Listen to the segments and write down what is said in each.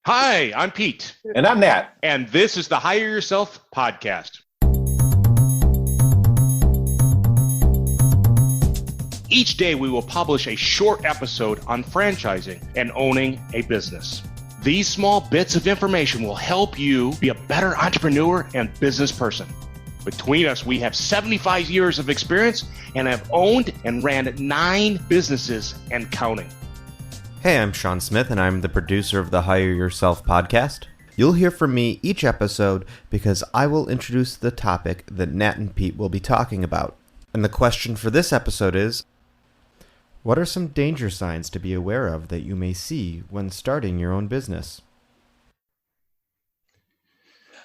Hi, I'm Pete. And I'm Nat. And this is the Hire Yourself podcast. Each day we will publish a short episode on franchising and owning a business. These small bits of information will help you be a better entrepreneur and business person. Between us, we have 75 years of experience and have owned and ran 9 businesses and counting. Hey, I'm Sean Smith, and I'm the producer of the Hire Yourself podcast. You'll hear from me each episode because I will introduce the topic that Nat and Pete will be talking about. And the question for this episode is, what are some danger signs to be aware of that you may see when starting your own business?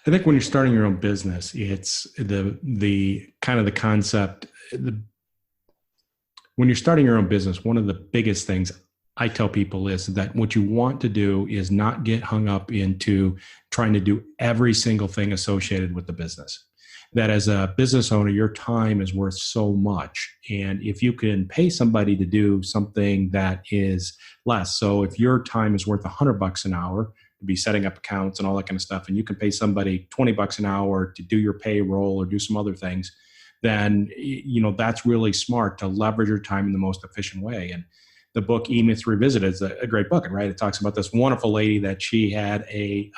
I think when you're starting your own business, it's the kind of the concept. When you're starting your own business, one of the biggest things I tell people is that what you want to do is not get hung up into trying to do every single thing associated with the business. That as a business owner, your time is worth so much. And if you can pay somebody to do something that is less, so if your time is worth $100 an hour, to be setting up accounts and all that kind of stuff, and you can pay somebody $20 an hour to do your payroll or do some other things, then that's really smart to leverage your time in the most efficient way. And the book E-Myths Revisited is a great book, right? It talks about this wonderful lady that she had a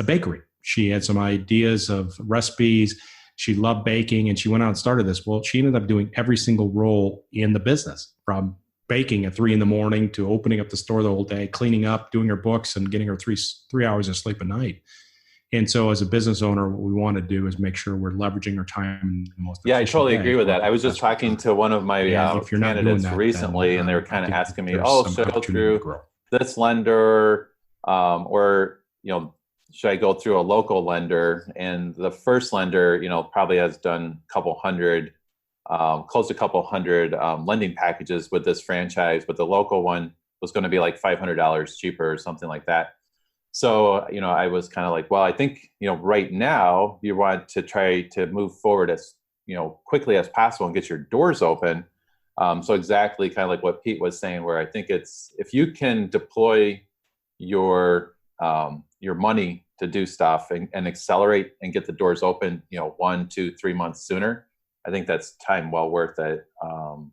bakery. She had some ideas of recipes. She loved baking, and she went out and started this. Well, she ended up doing every single role in the business, from baking at 3 a.m. to opening up the store the whole day, cleaning up, doing her books, and getting her three hours of sleep a night. And so as a business owner, what we want to do is make sure we're leveraging our time in the most efficient I totally way. agree with that. I was just talking to one of my candidates recently, and they were kind of asking me, should I go through this lender or should I go through a local lender? And the first lender, probably has done close to a couple hundred lending packages with this franchise, but the local one was going to be like $500 cheaper or something like that. So, I was kind of like, well, I think, right now you want to try to move forward as, quickly as possible and get your doors open. So exactly kind of like what Pete was saying, where I think it's, if you can deploy your money to do stuff and accelerate and get the doors open, 1, 2, 3 months sooner, I think that's time well worth it. And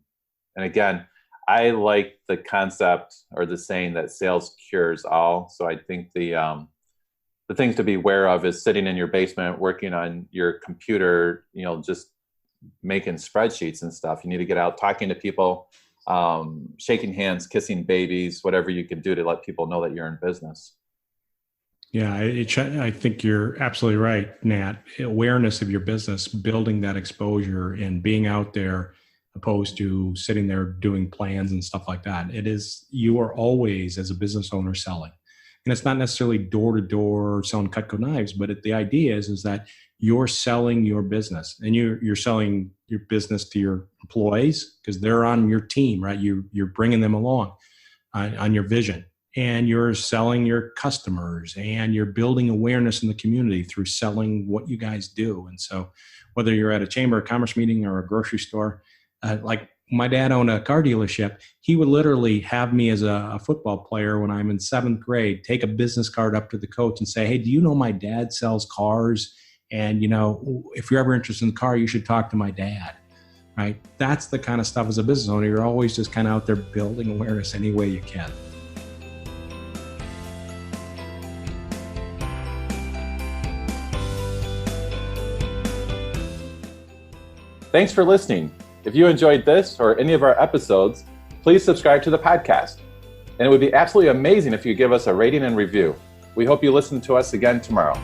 again, I like the concept or the saying that sales cures all. So I think the things to be aware of is sitting in your basement, working on your computer, just making spreadsheets and stuff. You need to get out, talking to people, shaking hands, kissing babies, whatever you can do to let people know that you're in business. Yeah, I think you're absolutely right, Nat. Awareness of your business, building that exposure and being out there opposed to sitting there doing plans and stuff like that. You are always, as a business owner, selling. And it's not necessarily door to door selling Cutco knives, but the idea is that you're selling your business, and you're selling your business to your employees because they're on your team, right? You're bringing them along on your vision. And you're selling your customers, and you're building awareness in the community through selling what you guys do. And so whether you're at a chamber of commerce meeting or a grocery store, like my dad owned a car dealership, he would literally have me as a football player when I'm in 7th grade, take a business card up to the coach and say, hey, do you know my dad sells cars? And, if you're ever interested in the car, you should talk to my dad, right? That's the kind of stuff as a business owner. You're always just kind of out there building awareness any way you can. Thanks for listening. If you enjoyed this or any of our episodes, please subscribe to the podcast. And it would be absolutely amazing if you give us a rating and review. We hope you listen to us again tomorrow.